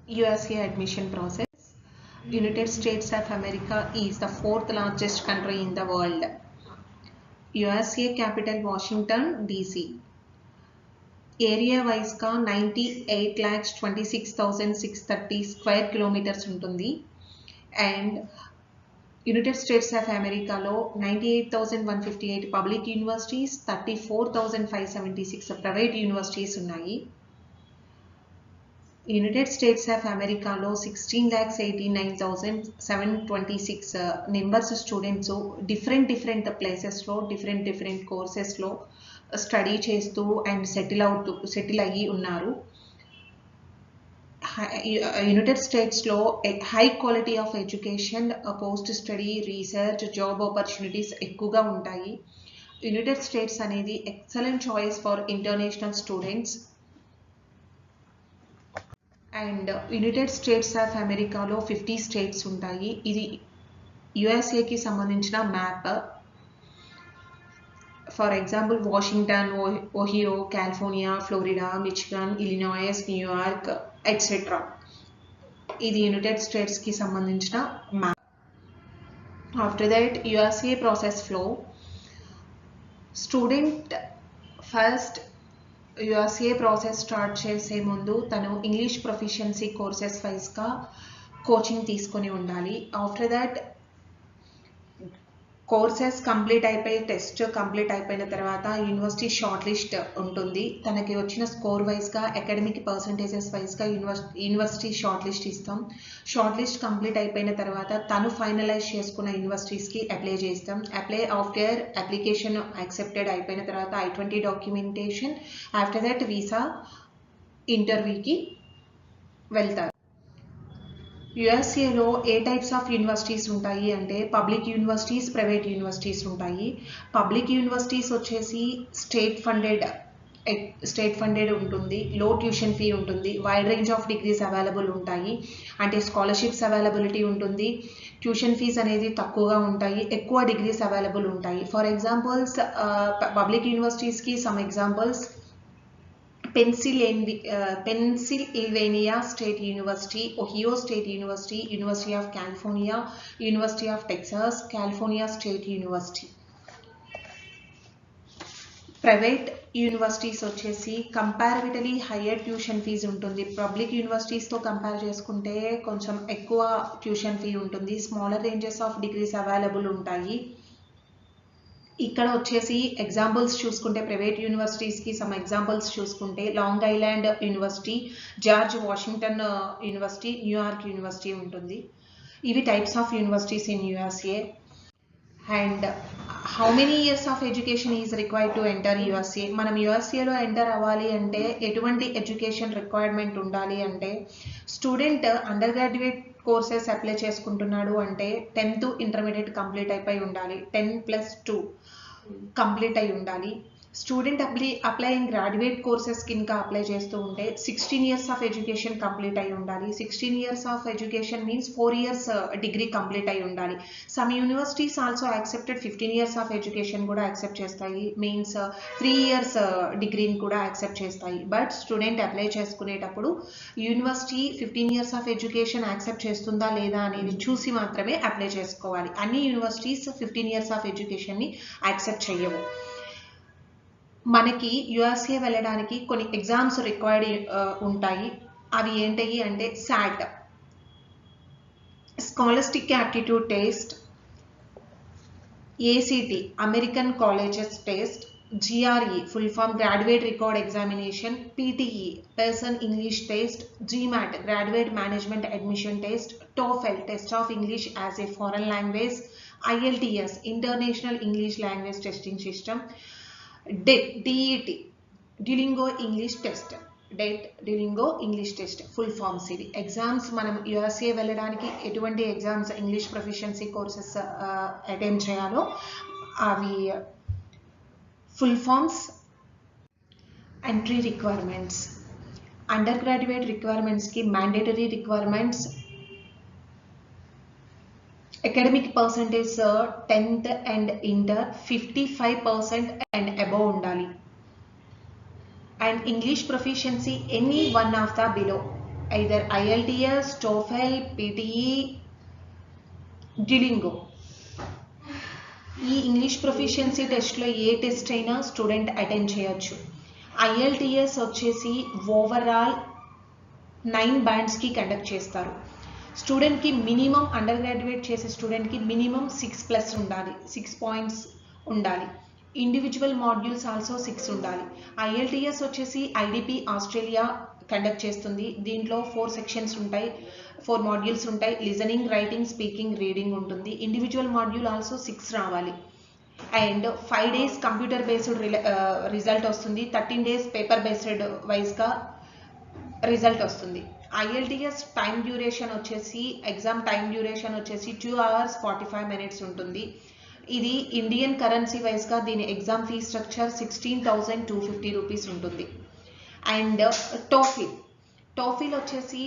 USA admission process. United States of America is the fourth largest country in the world. USA capital Washington DC. Area wise గా 98,26,630 square kilometres ఉంటుంది. And United states of అమెరికాలో 98,158 public universities, 34,576 private universities ఉన్నాయి. United states of అమెరికాలో 16,89,726 numbers students different ప్లేసెస్లో different కోర్సెస్లో study చేస్తూ and settle అయ్యి ఉన్నారు. United స్టేట్స్లో high quality of education, post study, research, job opportunities ఎక్కువగా ఉంటాయి. యునైటెడ్ స్టేట్స్ అనేది excellent choice for international students. And United states of అమెరికాలో 50 స్టేట్స్ ఉంటాయి. ఇది యుఎస్ఏకి సంబంధించిన map. For example Washington, Ohio, California, Florida, Michigan, Illinois, New York etcetera. ఇది United స్టేట్స్కి సంబంధించిన map. After that USA process flow. Student first USA process start చేసే ముందు తను ఇంగ్లీష్ ప్రొఫిషియన్సీ కోర్సెస్ వైజ్గా కోచింగ్ తీసుకొని ఉండాలి. ఆఫ్టర్ దట్ కోర్సెస్ కంప్లీట్ అయిపోయి టెస్ట్ కంప్లీట్ అయిపోయిన తర్వాత యూనివర్సిటీ షార్ట్ లిస్ట్ ఉంటుంది. తనకి వచ్చిన స్కోర్ వైజ్గా అకాడమిక్ పర్సంటేజెస్ వైజ్గా యూనివర్సిటీ షార్ట్ లిస్ట్ ఇస్తాం. షార్ట్ లిస్ట్ కంప్లీట్ అయిపోయిన తర్వాత తను ఫైనలైజ్ చేసుకున్న యూనివర్సిటీస్కి అప్లై చేస్తాం. ఆఫ్టర్ అప్లికేషన్ యాక్సెప్టెడ్ అయిపోయిన తర్వాత I-20 documentation, after that visa, ఇంటర్వ్యూకి వెళ్తారు. యుఎస్ఏలో ఏ టైప్స్ ఆఫ్ యూనివర్సిటీస్ ఉంటాయి అంటే పబ్లిక్ యూనివర్సిటీస్, ప్రైవేట్ యూనివర్సిటీస్ ఉంటాయి. పబ్లిక్ యూనివర్సిటీస్ వచ్చేసి స్టేట్ ఫండెడ్ ఉంటుంది. లో ట్యూషన్ ఫీ ఉంటుంది. Wide range of degrees available ఉంటాయి. అంటే స్కాలర్షిప్స్ అవైలబిలిటీ ఉంటుంది. ట్యూషన్ ఫీజ్ అనేది తక్కువగా ఉంటాయి. ఎక్కువ డిగ్రీస్ అవైలబుల్ ఉంటాయి. ఫర్ ఎగ్జాంపుల్స్ పబ్లిక్ యూనివర్సిటీస్కి some examples Pennsylvania State University, Ohio State University, University of California, University of Texas, California State University. Private universities వచ్చేసి కంపారిటివ్లీ హయ్యర్ ట్యూషన్ ఫీజు ఉంటుంది. Public యూనివర్సిటీస్తో compare చేసుకుంటే కొంచెం ఎక్కువ ట్యూషన్ ఫీ ఉంటుంది. Smaller ranges of degrees available ఉంటాయి. ఇక్కడ వచ్చేసి examples చూసుకుంటే ప్రైవేట్ యూనివర్సిటీస్కి సమ్ ఎగ్జాంపుల్స్ చూసుకుంటే long island university, George Washington university, New York university ఉంటుంది. ఇవి types of universities in USA. And how many years of education is required to enter USA. మనం యుఎస్ఏలో enter అవ్వాలి అంటే ఎటువంటి ఎడ్యుకేషన్ రిక్వైర్మెంట్ ఉండాలి అంటే student under graduate courses apply చేసుకుంటున్నాడు అంటే 10th ఇంటర్మీడియట్ కంప్లీట్ అయిపోయి ఉండాలి. 10+2 కంప్లీట్ అయి ఉండాలి. స్టూడెంట్ అప్లైయింగ్ గ్రాడ్యుయేట్ కోర్సెస్ కింద అప్లై చేస్తూ ఉంటే 16 ఇయర్స్ ఆఫ్ ఎడ్యుకేషన్ కంప్లీట్ అయి ఉండాలి. 16 years of education means 4 years degree complete అయి ఉండాలి. Some universities also accepted 15 years of education కూడా యాక్సెప్ట్ చేస్తాయి. మీన్స్ 3 ఇయర్స్ డిగ్రీని కూడా యాక్సెప్ట్ చేస్తాయి. బట్ స్టూడెంట్ అప్లై చేసుకునేటప్పుడు university 15 years of education accept చేస్తుందా లేదా అనేది చూసి మాత్రమే అప్లై చేసుకోవాలి. అన్ని యూనివర్సిటీస్ 15 ఇయర్స్ ఆఫ్ ఎడ్యుకేషన్ని యాక్సెప్ట్ చేయవు. మనకి యుఎస్ఏ వెళ్ళడానికి కొన్ని ఎగ్జామ్స్ రిక్వైర్డ్ ఉంటాయి. అవి ఏంటి అంటే SAT, scholastic aptitude test, ACT, American colleges test, GRE full form graduate record examination, PTE Pearson English test, GMAT graduate management admission test, TOEFL test of English as a foreign language, IELTS international English language testing system, DET Duolingo English test, Duolingo English test full forms. ఇవి exams. మనం USA వెళ్ళడానికి ఎటువంటి exams English proficiency courses attempt చేయాలో అవి full forms. Entry requirements. Undergraduate రిక్వైర్మెంట్స్కి mandatory requirements academic percentage 10th and inter 55% and above undali, and English proficiency any one of the below. either IELTS, TOEFL, PTE, Duolingo. ఈ English proficiency టెస్ట్లో ఏ test అయినా student attend చేయొచ్చు. IELTS వచ్చేసి overall 9 బ్యాండ్స్కి conduct చేస్తారు. స్టూడెంట్కి minimum under graduate చేసే స్టూడెంట్కి minimum 6+ ఉండాలి, 6 పాయింట్స్ ఉండాలి. ఇండివిజువల్ మాడ్యూల్స్ ఆల్సో 6 ఉండాలి. IELTS వచ్చేసి IDP ఆస్ట్రేలియా కండక్ట్ చేస్తుంది. దీంట్లో 4 సెక్షన్స్ ఉంటాయి, 4 మాడ్యూల్స్ ఉంటాయి. లిజనింగ్, రైటింగ్, స్పీకింగ్, రీడింగ్ ఉంటుంది. ఇండివిజువల్ మాడ్యూల్ ఆల్సో 6 రావాలి. And 5 days computer based result వస్తుంది. 13 days పేపర్ బేస్డ్ వైజ్గా రిజల్ట్ వస్తుంది. IELTS టైం డ్యూరేషన్ వచ్చేసి, ఎగ్జామ్ టైం డ్యూరేషన్ వచ్చేసి 2 hours 45 minutes ఉంటుంది. ఇది ఇండియన్ కరెన్సీ వైజ్గా దీని ఎగ్జామ్ ఫీ స్ట్రక్చర్ 16,250 రూపీస్ ఉంటుంది. అండ్ టోఫిల్ వచ్చేసి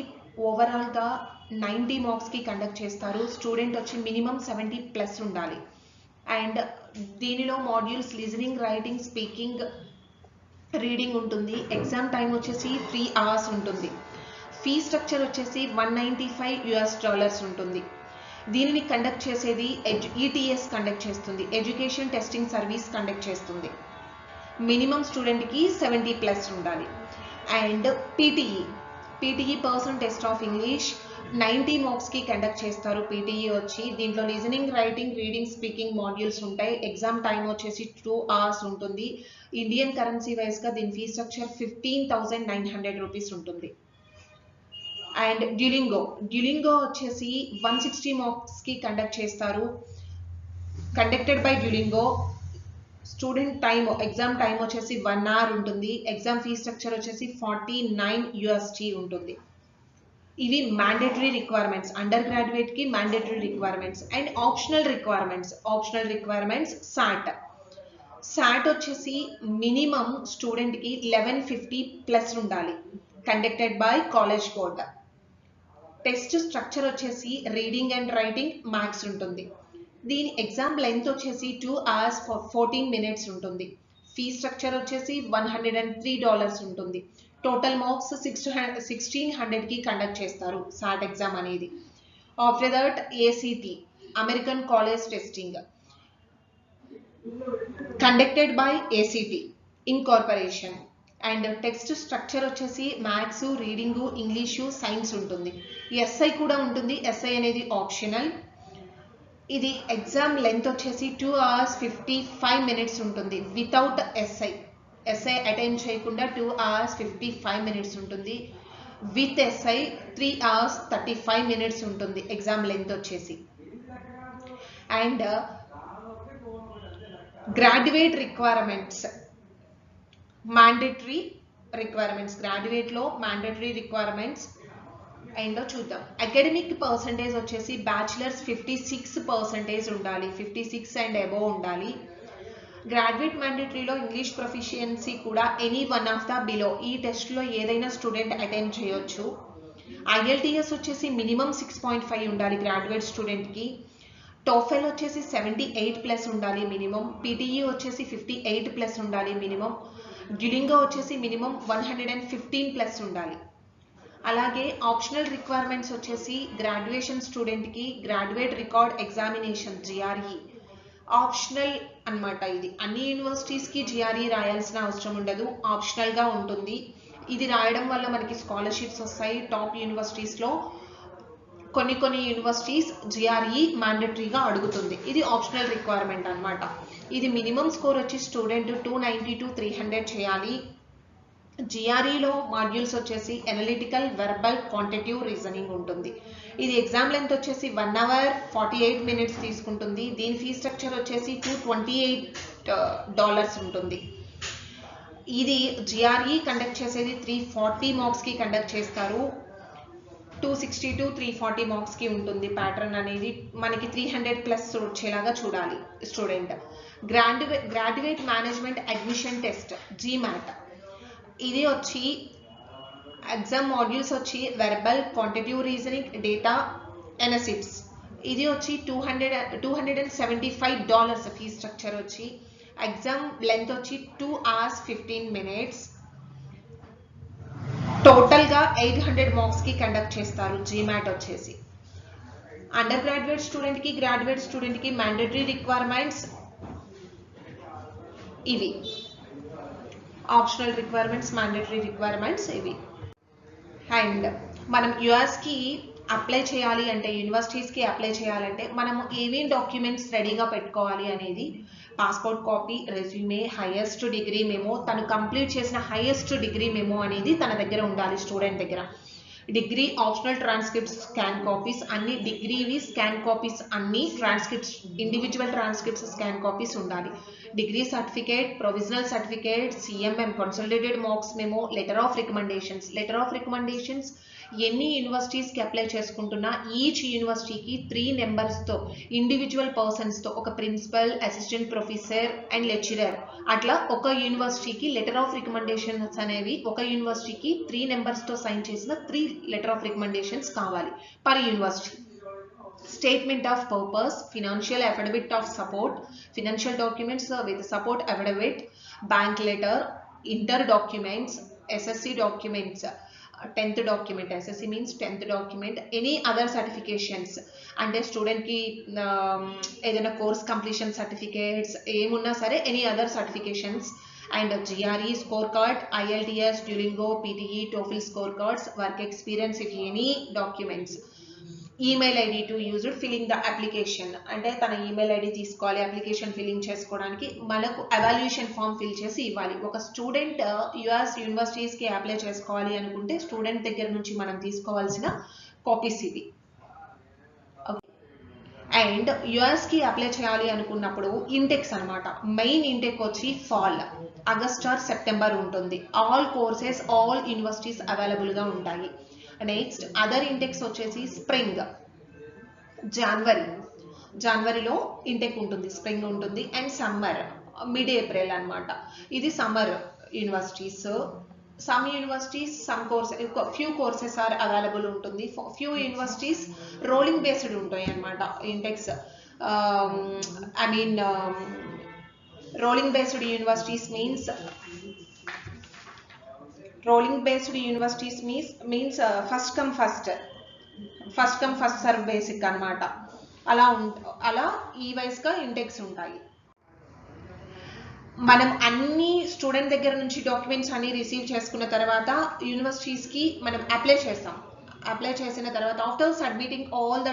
ఓవరాల్గా 90 మార్క్స్కి కండక్ట్ చేస్తారు. స్టూడెంట్ వచ్చి మినిమం 70+ ఉండాలి. అండ్ దీనిలో modules listening, writing, speaking, reading ఉంటుంది. ఎగ్జామ్ టైం వచ్చేసి 3 hours ఉంటుంది. ఫీ స్ట్రక్చర్ వచ్చేసి $195 ఉంటుంది. దీనిని కండక్ట్ చేసేది ETS కండక్ట్ చేస్తుంది, ఎడ్యుకేషన్ టెస్టింగ్ సర్వీస్ కండక్ట్ చేస్తుంది. మినిమం స్టూడెంట్కి 70+ ఉండాలి. And PTE person test of English 90 మార్క్స్కి కండక్ట్ చేస్తారు. PTE వచ్చి దీంట్లో listening, writing, reading, speaking modules ఉంటాయి. ఎగ్జామ్ టైం వచ్చేసి 2 hours ఉంటుంది. ఇండియన్ కరెన్సీ వైజ్గా దీని ఫీ స్ట్రక్చర్ 15,900 రూపీస్ ఉంటుంది. అండ్ డ్యూలింగో వచ్చేసి 160 మార్క్స్కి కండక్ట్ చేస్తారు. Conducted by Duolingo. Student time, exam time వచ్చేసి 1 hour ఉంటుంది. ఎగ్జామ్ ఫీ స్ట్రక్చర్ వచ్చేసి $49 ఉంటుంది. ఇవి మ్యాండేటరీ రిక్వైర్మెంట్స్, అండర్ గ్రాడ్యుయేట్కి mandatory requirements. And optional requirements SAT వచ్చేసి మినిమం స్టూడెంట్కి 1150+ ఉండాలి, conducted by college board. Test structure వచ్చేసి రీడింగ్ అండ్ రైటింగ్ మ్యాథ్స్ ఉంటుంది. దీని ఎగ్జామ్ లెంత్ వచ్చేసి 2 hours 14 minutes ఉంటుంది. ఫీ స్ట్రక్చర్ వచ్చేసి $103 ఉంటుంది. టోటల్ మార్క్స్ 1600కి కండక్ట్ చేస్తారు SAT ఎగ్జామ్ అనేది. After that ACT, American college testing, conducted by ACT incorporation. And text structure వచ్చేసి మ్యాథ్స్, రీడింగ్, ఇంగ్లీషు, సైన్స్ ఉంటుంది. SI కూడా ఉంటుంది. SI అనేది ఆప్షనల్. ఇది ఎగ్జామ్ లెంత్ వచ్చేసి 2 hours 55 minutes ఉంటుంది. వితౌట్ SI అటెండ్ చేయకుండా 2 hours 55 minutes ఉంటుంది. విత్ SI 3 hours 35 minutes ఉంటుంది ఎగ్జామ్ లెంత్ వచ్చేసి. అండ్ గ్రాడ్యుయేట్ రిక్వైర్మెంట్స్, గ్రాడ్యుయేట్లో మ్యాండేటరీ రిక్వైర్మెంట్స్ ఏంటో చూద్దాం. అకాడమిక్ పర్సంటేజ్ వచ్చేసి బ్యాచిలర్స్ 56% ఉండాలి, 56 and above ఉండాలి. గ్రాడ్యుయేట్ మ్యాండేటరీలో ఇంగ్లీష్ ప్రొఫిషియన్సీ కూడా any one of the below, ఈ టెస్ట్లో ఏదైనా స్టూడెంట్ అటెండ్ చేయొచ్చు. IELTS వచ్చేసి మినిమం 6.5 ఉండాలి గ్రాడ్యుయేట్ స్టూడెంట్కి. TOEFL వచ్చేసి 78+ ఉండాలి మినిమం. PTE వచ్చేసి 58+ ఉండాలి మినిమం. Duolingo వచ్చేసి మినిమం 115+ ఉండాలి. అలాగే ఆప్షనల్ రిక్వైర్మెంట్స్ వచ్చేసి గ్రాడ్యుయేషన్ స్టూడెంట్కి graduate record examination GRE optional అన్నమాట. ఇది అన్ని యూనివర్సిటీస్కి GRE రాయాల్సిన అవసరం ఉండదు, ఆప్షనల్గా ఉంటుంది. ఇది రాయడం వల్ల మనకి స్కాలర్షిప్స్ వస్తాయి. టాప్ యూనివర్సిటీస్లో కొన్ని యూనివర్సిటీస్ GRE మ్యాండేటరీగా అడుగుతుంది. ఇది ఆప్షనల్ రిక్వైర్మెంట్ అన్నమాట. ఇది మినిమం స్కోర్ వచ్చి స్టూడెంట్ 290 to 300 చేయాలి. GREలో మాడ్యూల్స్ వచ్చేసి ఎనలిటికల్, వెర్బల్, క్వాంటిటివ్, రీజనింగ్ ఉంటుంది. ఇది ఎగ్జామ్ లెంత్ వచ్చేసి 1 hour 48 minutes తీసుకుంటుంది. దీని ఫీ స్ట్రక్చర్ వచ్చేసి $228 ఉంటుంది. ఇది GRE కండక్ట్ చేసేది 340 మార్క్స్కి కండక్ట్ చేస్తారు. 260 to 340 మార్క్స్కి ఉంటుంది. ప్యాటర్న్ అనేది మనకి 300+ వచ్చేలాగా చూడాలి student. Graduate management admission test GMAT, ఇది వచ్చి ఎగ్జామ్ మాడ్యూల్స్ వచ్చి వెర్బల్, క్వాంటిటివ్, రీజనింగ్, డేటా, ఎనసిడ్స్. ఇది వచ్చి $275 ఫీ స్ట్రక్చర్ వచ్చి. ఎగ్జామ్ లెంత్ వచ్చి 2 hours 15 minutes. టోటల్గా 800 మార్క్స్కి కండక్ట్ చేస్తారు జీమాట్ వచ్చేసి. అండర్ గ్రాడ్యుయేట్ స్టూడెంట్కి గ్రాడ్యుయేట్ స్టూడెంట్కి మ్యాండేటరీ రిక్వైర్మెంట్స్ ఇవి, ఆప్షనల్ రిక్వైర్మెంట్స్, మ్యాండేటరీ రిక్వైర్మెంట్స్ ఇవి. అండ్ మనం యుఎస్కి అప్లై చేయాలి అంటే, యూనివర్సిటీస్కి అప్లై చేయాలంటే మనము ఏమేం డాక్యుమెంట్స్ రెడీగా పెట్టుకోవాలి అనేది, passport copy, resume, highest degree memo, తను కంప్లీట్ చేసిన హైయెస్ట్ డిగ్రీ మెమో అనేది తన దగ్గర ఉండాలి స్టూడెంట్ దగ్గర. Degree optional transcripts scan copies అన్ని, డిగ్రీవి స్కాన్ కాపీస్ అన్ని, transcripts individual transcripts scan copies ఉండాలి. Degree certificate, provisional certificate, CMM consolidated marks memo, letter of recommendations ఎన్ని యూనివర్సిటీస్కి అప్లై చేసుకుంటున్నా ఈచ్ యూనివర్సిటీకి 3 నెంబర్స్తో ఇండివిజువల్ పర్సన్స్తో, ఒక principal, assistant professor and lecturer, అట్లా ఒక యూనివర్సిటీకి లెటర్ ఆఫ్ రికమెండేషన్స్ అనేవి ఒక యూనివర్సిటీకి 3 నెంబర్స్తో సైన్ చేసిన 3 లెటర్ ఆఫ్ రికమెండేషన్స్ కావాలి per university. Statement of purpose, financial affidavit of support, financial documents with support affidavit, bank letter, inter documents, SSC documents, 10th document, SSC means 10th document, any other certifications అంటే స్టూడెంట్కి ఏదైనా course completion certificates ఏమున్నా సరే, any other certifications, and GRE score card, IELTS, Duolingo, PTE, TOEFL score cards, work experience if any documents. Email ID to used filling the application, అంటే తన email ID తీసుకోవాలి application filling చేసుకోవడానికి. మనకు evaluation form fill చేసి ఇవ్వాలి. ఒక student US యూనివర్సిటీస్కి apply చేసుకోవాలి అనుకుంటే స్టూడెంట్ దగ్గర నుంచి మనం తీసుకోవాల్సిన కాపీస్ ఇవి. అండ్ యుఎస్కి అప్లై చేయాలి అనుకున్నప్పుడు ఇంటెక్స్ అనమాట. మెయిన్ ఇంటెక్ వచ్చి ఫాల్, ఆగస్ట్ ఆర్ సెప్టెంబర్ ఉంటుంది. ఆల్ కోర్సెస్, ఆల్ యూనివర్సిటీస్ అవైలబుల్గా ఉంటాయి. నెక్స్ట్ అదర్ ఇంటెక్స్ వచ్చేసి స్ప్రింగ్, జనవరిలో ఇంటెక్ ఉంటుంది, స్ప్రింగ్ ఉంటుంది. అండ్ సమ్మర్, మిడ్ ఏప్రిల్ అనమాట. ఇది summer universities. Some universities, some courses, few courses are available ఉంటుంది. ఫ్యూ యూనివర్సిటీస్ రోలింగ్ బేస్డ్ ఉంటాయి అనమాట intakes. I mean rolling based universities means first come first serve basic అనమాట. అలా ఈ వైస్గా ఇంటెక్స్ ఉంటాయి. మనం అన్ని స్టూడెంట్ దగ్గర నుంచి డాక్యుమెంట్స్ అన్ని రిసీవ్ చేసుకున్న తర్వాత యూనివర్సిటీస్కి మనం అప్లై చేస్తాం. అప్లై చేసిన తర్వాత after submitting all the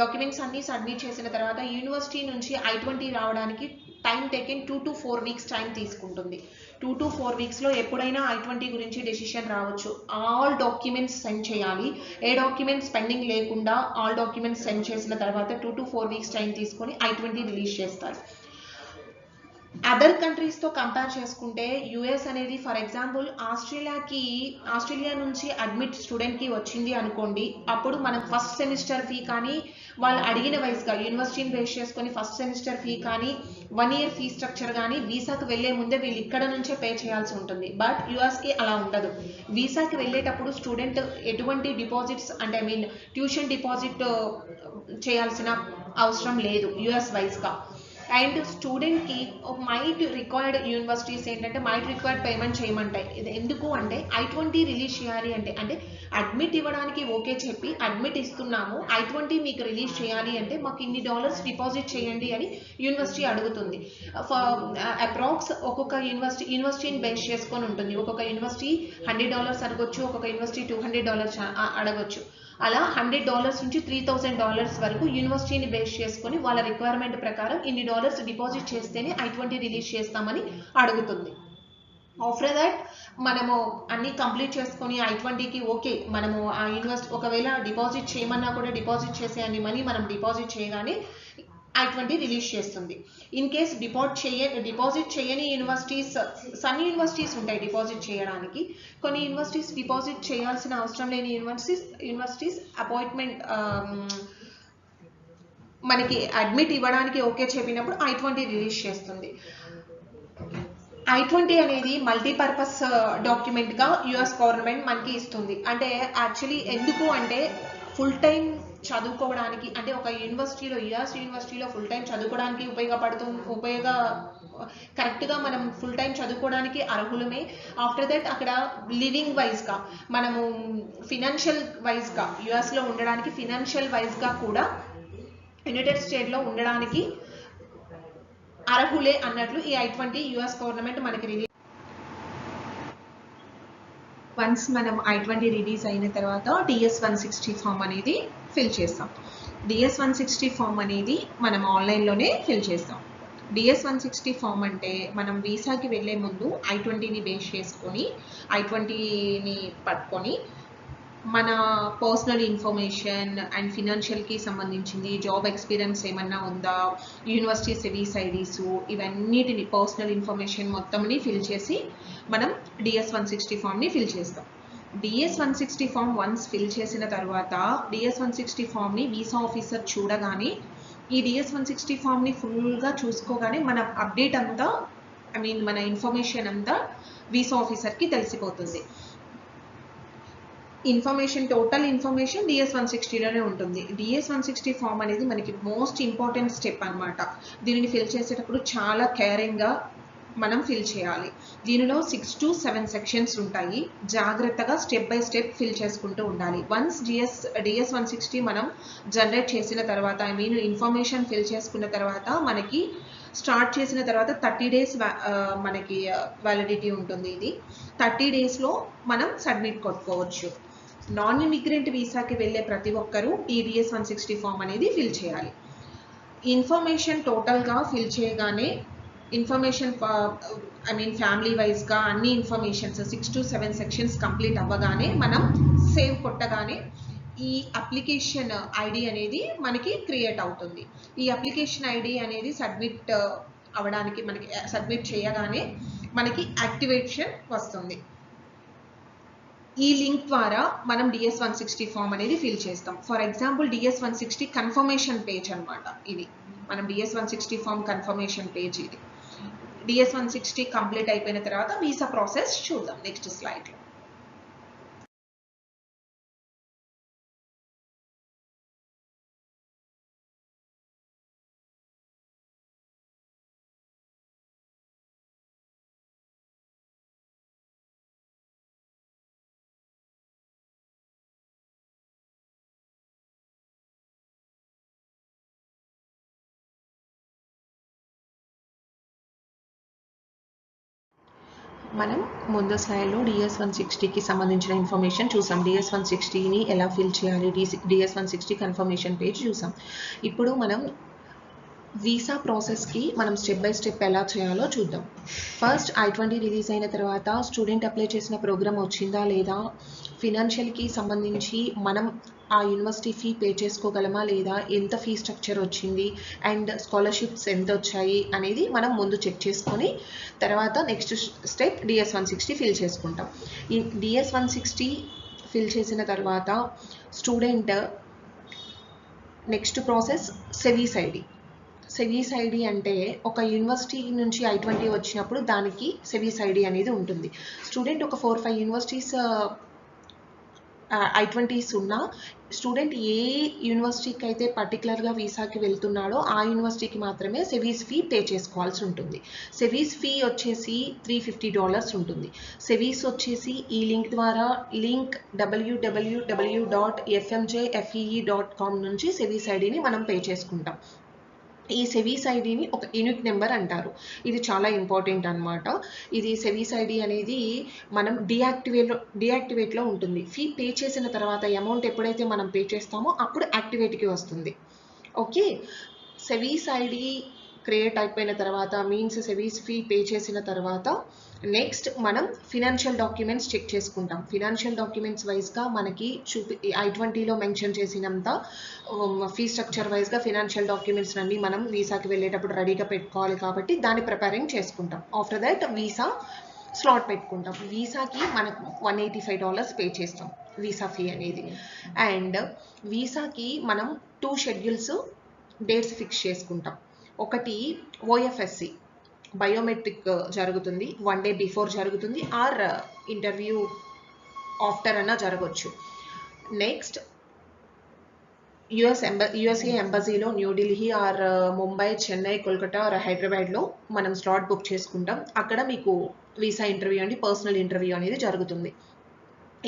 documents అన్ని సబ్మిట్ చేసిన తర్వాత యూనివర్సిటీ నుంచి I-20 రావడానికి time taken 2 to 4 weeks time తీసుకుంటుంది. 2 to 4 weeksలో ఎప్పుడైనా I-20 గురించి డెసిషన్ రావచ్చు. ఆల్ డాక్యుమెంట్స్ సెండ్ చేయాలి. ఏ డాక్యుమెంట్స్ పెండింగ్ లేకుండా ఆల్ డాక్యుమెంట్స్ సెండ్ చేసిన తర్వాత 2 to 4 weeks టైం తీసుకొని I-20 రిలీజ్ చేస్తారు. అదర్ కంట్రీస్తో కంపేర్ చేసుకుంటే యుఎస్ అనేది, ఫర్ ఎగ్జాంపుల్ ఆస్ట్రేలియా నుంచి అడ్మిట్ స్టూడెంట్కి వచ్చింది అనుకోండి, అప్పుడు మనం ఫస్ట్ సెమిస్టర్ ఫీ కానీ వాళ్ళు అడిగిన వైస్గా యూనివర్సిటీని బేస్ చేసుకొని ఫస్ట్ సెమిస్టర్ ఫీ కానీ 1 year ఫీ స్ట్రక్చర్ కానీ వీసాకి వెళ్లే ముందే వీళ్ళు ఇక్కడ నుంచే పే చేయాల్సి ఉంటుంది. బట్ యుఎస్కి అలా ఉండదు. వీసాకి వెళ్ళేటప్పుడు స్టూడెంట్ ఎటువంటి డిపాజిట్స్ అంటే ఐ మీన్ ట్యూషన్ డిపాజిట్ చేయాల్సిన అవసరం లేదు యుఎస్ వైస్గా. అండ్ స్టూడెంట్కి మైట్ రిక్వైర్డ్ యూనివర్సిటీస్ ఏంటంటే మైట్ రిక్వైర్డ్ పేమెంట్ చేయమంటాయి. ఇది ఎందుకు అంటే I-20 రిలీజ్ చేయాలి అంటే అడ్మిట్ ఇవ్వడానికి ఓకే చెప్పి అడ్మిట్ ఇస్తున్నాము, I-20 మీకు రిలీజ్ చేయాలి అంటే మాకు ఇన్ని $, డిపాజిట్ చేయండి అని యూనివర్సిటీ అడుగుతుంది. అప్రాక్స్ ఒక్కొక్క యూనివర్సిటీని బేస్ చేసుకొని ఉంటుంది. ఒక్కొక్క యూనివర్సిటీ $100 అడగొచ్చు, ఒక్కొక్క యూనివర్సిటీ $200 అడగొచ్చు. అలా $100 నుంచి $3,000 వరకు యూనివర్సిటీని బేస్ చేసుకొని వాళ్ళ రిక్వైర్మెంట్ ప్రకారం ఇన్ని $, డిపాజిట్ చేస్తేనే I-20 రిలీజ్ చేస్తామని అడుగుతుంది. ఆఫ్టర్ దట్ మనము అన్ని కంప్లీట్ చేసుకొని I-20కి ఓకే, మనము ఆ యూనివర్సిటీ ఒకవేళ డిపాజిట్ చేయమన్నా కూడా డిపాజిట్ చేసే అన్ని మనీ మనం డిపాజిట్ చేయగానే I-20 రిలీజ్ చేస్తుంది. ఇన్ కేస్ డిపాజిట్ చేయని యూనివర్సిటీస్, సమ్ యూనివర్సిటీస్ ఉంటాయి డిపాజిట్ చేయడానికి. కొన్ని యూనివర్సిటీస్ డిపాజిట్ చేయాల్సిన అవసరం లేని యూనివర్సిటీస్ అపాయింట్మెంట్ మనకి అడ్మిట్ ఇవ్వడానికి ఓకే చెప్పినప్పుడు I-20 రిలీజ్ చేస్తుంది. I-20 అనేది మల్టీపర్పస్ డాక్యుమెంట్గా యుఎస్ గవర్నమెంట్ మనకి ఇస్తుంది. అంటే యాక్చువల్లీ ఎందుకు అంటే ఫుల్ టైం చదువుకోవడానికి అంటే ఒక యూనివర్సిటీలో యుఎస్ యూనివర్సిటీలో ఫుల్ టైం చదువుకోవడానికి కరెక్ట్గా మనం ఫుల్ టైం చదువుకోవడానికి అర్హులమే. ఆఫ్టర్ దట్ అక్కడ లివింగ్ వైజ్గా మనము ఫినాన్షియల్ వైజ్గా యుఎస్లో ఉండడానికి ఫినాన్షియల్ వైజ్గా కూడా యునైటెడ్ స్టేట్లో ఉండడానికి అర్హులే అన్నట్లు ఈ I-20 యుఎస్ గవర్నమెంట్ మనకి రిలీజ్. వన్స్ మనం I-20 రిలీజ్ అయిన తర్వాత DS-160 ఫామ్ అనేది ఫిల్ చేస్తాం. DS-160 ఫామ్ అనేది మనం ఆన్లైన్లోనే ఫిల్ చేస్తాం. DS-160 ఫామ్ అంటే మనం వీసాకి వెళ్ళే ముందు I-20ని బేస్ చేసుకొని I-20ని పట్టుకొని మన పర్సనల్ ఇన్ఫర్మేషన్ అండ్ ఫినాన్షియల్కి సంబంధించింది, జాబ్ ఎక్స్పీరియన్స్ ఏమన్నా ఉందా, యూనివర్సిటీ సెవీస్ ఐడీస్, ఇవన్నిటిని పర్సనల్ ఇన్ఫర్మేషన్ మొత్తంని ఫిల్ చేసి మనం DS-160 ఫామ్ని ఫిల్ చేస్తాం. DS-160 ఫామ్ వన్స్ ఫిల్ చేసిన తర్వాత DS-160 ఫామ్ని వీసా ఆఫీసర్ చూడగానే ఈ DS-160 ఫామ్ని ఫుల్గా చూసుకోగానే మన అప్డేట్ అంతా మన ఇన్ఫర్మేషన్ అంతా వీసా ఆఫీసర్కి తెలిసిపోతుంది. టోటల్ ఇన్ఫర్మేషన్ DS-160లోనే ఉంటుంది. DS-160 ఫామ్ అనేది మనకి మోస్ట్ ఇంపార్టెంట్ స్టెప్ అనమాట. దీనిని ఫిల్ చేసేటప్పుడు చాలా కేరింగ్గా మనం ఫిల్ చేయాలి. దీనిలో 6 to 7 సెక్షన్స్ ఉంటాయి. జాగ్రత్తగా స్టెప్ బై స్టెప్ ఫిల్ చేసుకుంటూ ఉండాలి. వన్స్ DS-160 మనం జనరేట్ చేసిన తర్వాత ఇన్ఫర్మేషన్ ఫిల్ చేసుకున్న తర్వాత మనకి స్టార్ట్ చేసిన తర్వాత 30 days మనకి వ్యాలిడిటీ ఉంటుంది. ఇది 30 daysలో మనం సబ్మిట్ కొట్టుకోవచ్చు. నాన్ ఇమిగ్రెంట్ వీసాకి వెళ్ళే ప్రతి ఒక్కరూ ఈ DS-160 ఫామ్ అనేది ఫిల్ చేయాలి. ఇన్ఫర్మేషన్ టోటల్గా ఫిల్ చేయగానే ఇన్ఫర్మేషన్ ఫ్యామిలీ వైజ్గా అన్ని ఇన్ఫర్మేషన్స్ 6 to 7 సెక్షన్స్ కంప్లీట్ అవ్వగానే మనం సేవ్ కొట్టగానే ఈ అప్లికేషన్ ఐడి అనేది మనకి క్రియేట్ అవుతుంది. ఈ అప్లికేషన్ ఐడి అనేది సబ్మిట్ అవ్వడానికి మనకి సబ్మిట్ చేయగానే మనకి యాక్టివేషన్ వస్తుంది. ఈ లింక్ ద్వారా మనం DS-160 ఫామ్ అనేది ఫిల్ చేస్తాం. For example DS-160 confirmation page అనమాట. ఇది మనం DS-160 ఫామ్ కన్ఫర్మేషన్ పేజ్. ఇది DS-160 కంప్లీట్ అయిపోయిన తర్వాత వీసా ప్రాసెస్ చూద్దాం నెక్స్ట్ స్లైడ్లో. మనం ముందు స్లైడ్లో DS-160కి సంబంధించిన ఇన్ఫర్మేషన్ చూసాం. DS-160ని ఎలా ఫిల్ చేయాలి, DS-160 కన్ఫర్మేషన్ పేజ్ చూసాం. ఇప్పుడు మనం వీసా ప్రాసెస్కి మనం స్టెప్ బై స్టెప్ ఎలా చేయాలో చూద్దాం. ఫస్ట్ I-20 రిలీజ్ అయిన తర్వాత స్టూడెంట్ అప్లై చేసిన ప్రోగ్రామ్ వచ్చిందా లేదా, ఫినాన్షియల్కి సంబంధించి మనం ఆ యూనివర్సిటీ ఫీ పే చేసుకోగలమా లేదా, ఎంత ఫీ స్ట్రక్చర్ వచ్చింది అండ్ స్కాలర్షిప్స్ ఎంత వచ్చాయి అనేది మనం ముందు చెక్ చేసుకొని తర్వాత నెక్స్ట్ స్టెప్ DS-160 ఫిల్ చేసుకుంటాం. ఈ DS-160 ఫిల్ చేసిన తర్వాత స్టూడెంట్ నెక్స్ట్ ప్రాసెస్ సెవీస్ ఐడి అంటే ఒక యూనివర్సిటీ నుంచి I-20 వచ్చినప్పుడు దానికి సెవీస్ ఐడి అనేది ఉంటుంది. స్టూడెంట్ ఒక 4-5 యూనివర్సిటీస్ I-20s ఉన్న స్టూడెంట్ ఏ యూనివర్సిటీకి అయితే పర్టికులర్గా వీసాకి వెళ్తున్నాడో ఆ యూనివర్సిటీకి మాత్రమే సెవీస్ ఫీ పే చేసుకోవాల్సి ఉంటుంది. సెవీస్ ఫీ వచ్చేసి $350 ఉంటుంది. సెవీస్ వచ్చేసి ఈ లింక్ ద్వారా www.fmjfee.com నుంచి సెవీస్ ఐడిని మనం పే చేసుకుంటాం. ఈ సెవీస్ ఐడిని ఒక యూనిక్ నెంబర్ అంటారు. ఇది చాలా ఇంపార్టెంట్ అనమాట. ఇది సెవీస్ ఐడి అనేది మనం డియాక్టివేట్లో ఉంటుంది. ఫీ పే చేసిన తర్వాత అమౌంట్ ఎప్పుడైతే మనం పే చేస్తామో అప్పుడు యాక్టివేట్కి వస్తుంది. ఓకే, సెవీస్ ఐడి క్రియేట్ అయిపోయిన తర్వాత సెవీస్ ఫీ పే చేసిన తర్వాత నెక్స్ట్ మనం ఫినాన్షియల్ డాక్యుమెంట్స్ చెక్ చేసుకుంటాం. ఫినాన్షియల్ డాక్యుమెంట్స్ వైజ్గా మనకి I-20లో మెన్షన్ చేసినంత ఫీ స్ట్రక్చర్ వైజ్గా ఫినాన్షియల్ డాక్యుమెంట్స్ అన్ని మనం వీసాకి వెళ్ళేటప్పుడు రెడీగా పెట్టుకోవాలి కాబట్టి దాన్ని ప్రిపేరింగ్ చేసుకుంటాం. ఆఫ్టర్ దట్ వీసా స్లాట్ పెట్టుకుంటాం. వీసాకి మనకు $185 పే చేస్తాం వీసా ఫీ అనేది. అండ్ వీసాకి మనం 2 షెడ్యూల్స్ డేట్స్ ఫిక్స్ చేసుకుంటాం. ఒకటి OFSC బయోమెట్రిక్ జరుగుతుంది, 1 day బిఫోర్ జరుగుతుంది ఆర్ ఇంటర్వ్యూ ఆఫ్టర్ అన్నా జరగవచ్చు. Next USA ఎంబసీలో New Delhi are Mumbai, Chennai, Kolkata are హైదరాబాద్లో మనం స్లాట్ బుక్ చేసుకుంటాం. అక్కడ మీకు వీసా ఇంటర్వ్యూ అండి, పర్సనల్ ఇంటర్వ్యూ అనేది జరుగుతుంది.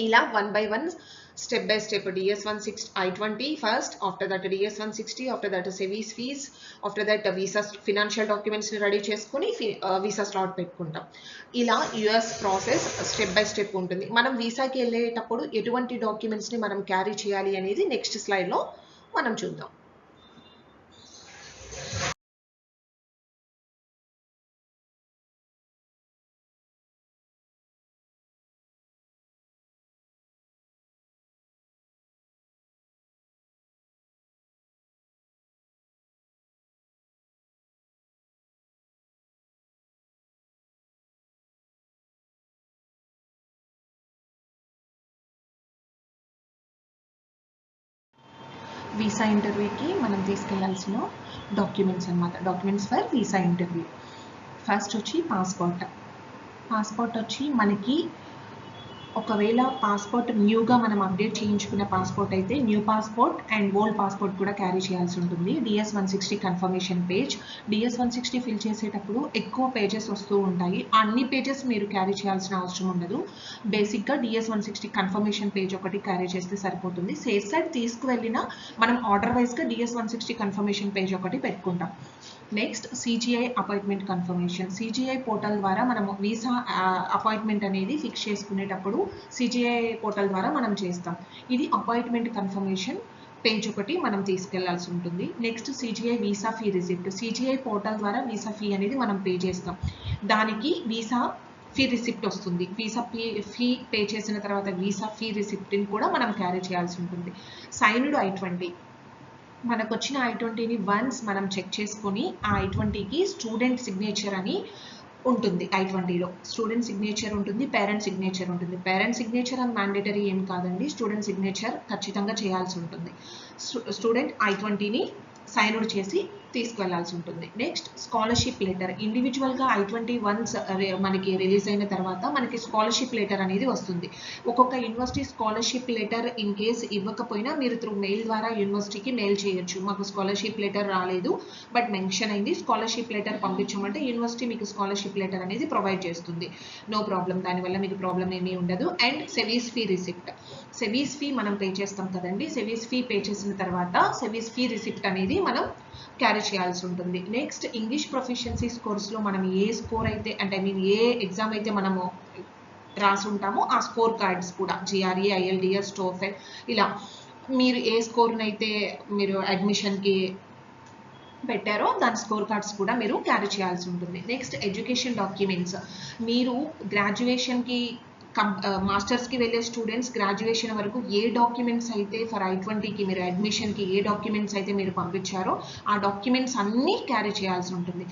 ఇలా 1 by 1 step by step DS-160 I-20 first, after that DS-160, after that SEVIS fees, after that visa financial documents ని రెడీ చేసుకొని వీసా స్లాట్ పెట్టుకుంటాం. ఇలా US process step by step ఉంటుంది. మనం వీసాకి వెళ్ళేటప్పుడు ఎటువంటి డాక్యుమెంట్స్ ని మనం క్యారీ చేయాలి అనేది నెక్స్ట్ స్లైడ్ లో మనం చూద్దాం. వీసా ఇంటర్వ్యూకి మనం తీసుకెళ్లాల్సిన డాక్యుమెంట్స్ అన్నమాట. Documents for visa interview. First వచ్చి పాస్పోర్ట్ వచ్చి మనకి ఒకవేళ పాస్పోర్ట్ న్యూగా మనం అప్డేట్ చేయించుకున్న పాస్పోర్ట్ అయితే new passport and old passport కూడా క్యారీ చేయాల్సి ఉంటుంది. DS-160 confirmation page. DS-160 fill చేసేటప్పుడు ఎక్కువ పేజెస్ వస్తూ ఉంటాయి. అన్ని పేజెస్ మీరు క్యారీ చేయాల్సిన అవసరం ఉండదు. బేసిక్గా DS-160 కన్ఫర్మేషన్ పేజ్ ఒకటి క్యారీ చేస్తే సరిపోతుంది. సేఫ్ సైడ్ తీసుకువెళ్ళిన మనం ఆర్డర్ వైజ్గా DS-160 కన్ఫర్మేషన్ పేజ్ ఒకటి పెట్టుకుంటాం. Next CGI appointment confirmation. CGI portal ద్వారా మనం వీసా అపాయింట్మెంట్ అనేది ఫిక్స్ చేసుకునేటప్పుడు CGI పోర్టల్ ద్వారా మనం చేస్తాం. ఇది అపాయింట్మెంట్ కన్ఫర్మేషన్ పేజ్ ఒకటి మనం తీసుకెళ్లాల్సి ఉంటుంది. Next CGI visa fee receipt. CGI portal ద్వారా వీసా ఫీ అనేది మనం పే చేస్తాం. దానికి వీసా ఫీ రిసిప్ట్ వస్తుంది. వీసా ఫీ పే చేసిన తర్వాత వీసా ఫీ రిసిప్ట్ని కూడా మనం క్యారీ చేయాల్సి ఉంటుంది. Signed I-20. మనకు వచ్చిన I-20ని వన్స్ మనం చెక్ చేసుకొని ఆ I-20కి స్టూడెంట్ సిగ్నేచర్ అని ఉంటుంది. I-20లో స్టూడెంట్ సిగ్నేచర్ ఉంటుంది, పేరెంట్ సిగ్నేచర్ ఉంటుంది. పేరెంట్ సిగ్నేచర్ అని మ్యాండేటరీ ఏం కాదండి, స్టూడెంట్ సిగ్నేచర్ ఖచ్చితంగా చేయాల్సి ఉంటుంది. స్టూడెంట్ I-20ని సైన్డ్ చేసి తీసుకెళ్లాల్సి ఉంటుంది. Next scholarship letter. ఇండివిజువల్గా I-20 వన్స్ మనకి రిలీజ్ అయిన తర్వాత మనకి స్కాలర్షిప్ లెటర్ అనేది వస్తుంది. ఒక్కొక్క university scholarship letter in case ఇవ్వకపోయినా మీరు త్రూ మెయిల్ ద్వారా యూనివర్సిటీకి మెయిల్ చేయొచ్చు. మాకు స్కాలర్షిప్ లెటర్ రాలేదు బట్ మెన్షన్ అయింది, స్కాలర్షిప్ లెటర్ పంపించమంటే యూనివర్సిటీ మీకు స్కాలర్షిప్ లెటర్ అనేది ప్రొవైడ్ చేస్తుంది. నో ప్రాబ్లం, దానివల్ల మీకు ప్రాబ్లం ఏమీ ఉండదు. And SEVIS fee receipt. SEVIS fee మనం పే చేస్తాం కదండి, సెవీస్ ఫీ పే చేసిన తర్వాత సెవీస్ ఫీ రిసిప్ట్ అనేది మనం క్యారీ చేయాల్సి ఉంటుంది. నెక్స్ట్ ఇంగ్లీష్ ప్రొఫిషియన్సీ కోర్స్లో మనం ఏ స్కోర్ అయితే అంటే ఏ ఎగ్జామ్ అయితే మనము రాసి ఉంటామో ఆ స్కోర్ కార్డ్స్ కూడా GRE, IELTS, TOEFL ఇలా మీరు ఏ స్కోర్నైతే మీరు అడ్మిషన్కి పెట్టారో దాని స్కోర్ కార్డ్స్ కూడా మీరు క్యారీ చేయాల్సి ఉంటుంది. Next education documents. మీరు గ్రాడ్యుయేషన్కి మాస్టర్స్కి వెళ్ళే స్టూడెంట్స్ గ్రాడ్యుయేషన్ వరకు ఏ డాక్యుమెంట్స్ అయితే ఫర్ I-20కి మీరు అడ్మిషన్కి ఏ డాక్యుమెంట్స్ అయితే మీరు పంపించారో ఆ డాక్యుమెంట్స్ అన్నీ క్యారీ చేయాల్సి ఉంటుంది.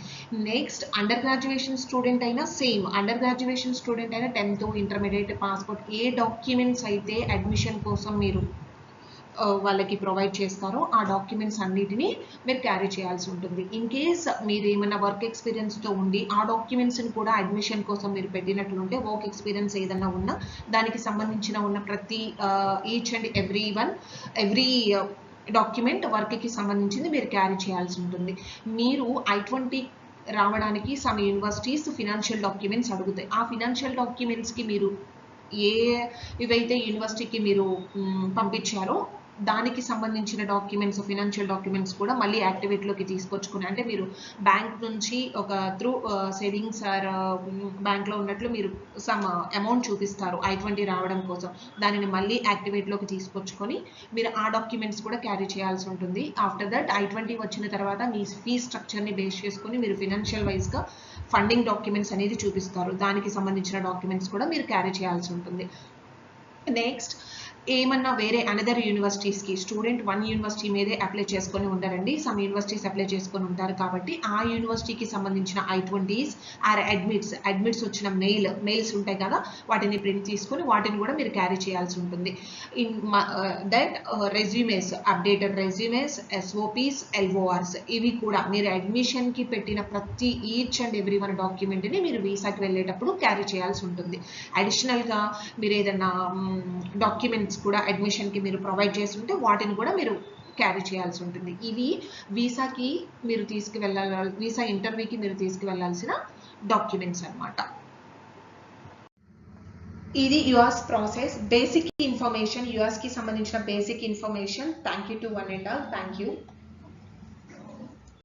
నెక్స్ట్ అండర్ గ్రాడ్యుయేషన్ స్టూడెంట్ అయినా సేమ్, అండర్ గ్రాడ్యుయేషన్ స్టూడెంట్ అయినా 10th, ఇంటర్మీడియట్, పాస్పోర్ట్ ఏ డాక్యుమెంట్స్ అయితే అడ్మిషన్ కోసం మీరు వాళ్ళకి ప్రొవైడ్ చేస్తారో ఆ డాక్యుమెంట్స్ అన్నిటినీ మీరు క్యారీ చేయాల్సి ఉంటుంది. ఇన్ కేస్ మీరు ఏమైనా వర్క్ ఎక్స్పీరియన్స్తో ఉండి ఆ డాక్యుమెంట్స్ని కూడా అడ్మిషన్ కోసం మీరు పెట్టినట్లుంటే వర్క్ ఎక్స్పీరియన్స్ ఏదన్నా ఉన్నా దానికి సంబంధించిన ఉన్న ప్రతి ఈచ్ అండ్ ఎవ్రీ డాక్యుమెంట్ వర్క్కి సంబంధించింది మీరు క్యారీ చేయాల్సి ఉంటుంది. మీరు I-20 రావడానికి సమ్ యూనివర్సిటీస్ ఫినాన్షియల్ డాక్యుమెంట్స్ అడుగుతాయి. ఆ ఫినాన్షియల్ డాక్యుమెంట్స్కి మీరు ఇవైతే యూనివర్సిటీకి మీరు పంపించారో దానికి సంబంధించిన డాక్యుమెంట్స్, ఫినాన్షియల్ డాక్యుమెంట్స్ కూడా మళ్ళీ యాక్టివేట్లోకి తీసుకొచ్చుకుని, అంటే మీరు బ్యాంక్ నుంచి ఒక త్రూ సేవింగ్స్ ఆర్ బ్యాంక్లో ఉన్నట్లు మీరు సమ్ అమౌంట్ చూపిస్తారు I-20 రావడం కోసం, దానిని మళ్ళీ యాక్టివేట్లోకి తీసుకొచ్చుకొని మీరు ఆ డాక్యుమెంట్స్ కూడా క్యారీ చేయాల్సి ఉంటుంది. ఆఫ్టర్ దట్ I-20 వచ్చిన తర్వాత మీ ఫీ స్ట్రక్చర్ని బేస్ చేసుకొని మీరు ఫినాన్షియల్ వైజ్గా ఫండింగ్ డాక్యుమెంట్స్ అనేది చూపిస్తారు, దానికి సంబంధించిన డాక్యుమెంట్స్ కూడా మీరు క్యారీ చేయాల్సి ఉంటుంది. నెక్స్ట్ ఏమన్నా వేరే అనదర్ యూనివర్సిటీస్కి స్టూడెంట్ 1 యూనివర్సిటీ మీదే అప్లై చేసుకొని ఉంటారండి, సమ్ యూనివర్సిటీస్ అప్లై చేసుకొని ఉంటారు కాబట్టి ఆ యూనివర్సిటీకి సంబంధించిన I-20s ఆర్ అడ్మిట్స్ వచ్చిన మెయిల్స్ ఉంటాయి కదా, వాటిని ప్రింట్ తీసుకొని వాటిని కూడా మీరు క్యారీ చేయాల్సి ఉంటుంది. In that resumes, updated resumes, SOPs, LORs ఇవి కూడా మీరు అడ్మిషన్కి పెట్టిన ప్రతి ఈచ్ అండ్ ఎవ్రీ వన్ డాక్యుమెంట్ని మీరు వీసాకి వెళ్ళేటప్పుడు క్యారీ చేయాల్సి ఉంటుంది. అడిషనల్గా మీరు ఏదైనా డాక్యుమెంట్స్ కూడా అడ్మిషన్కి మీరు ప్రొవైడ్ చేస్తుంటే వాటిని కూడా మీరు క్యారీ చేయాల్సి ఉంటుంది. ఇవి వీసాకి మీరు వీసా ఇంటర్వ్యూకి మీరు తీసుకువెళ్ళాల్సిన డాక్యుమెంట్స్ అన్నమాట. ఇది US process basic information, US కి సంబంధించిన basic information. Thank you to one and all. Thank you.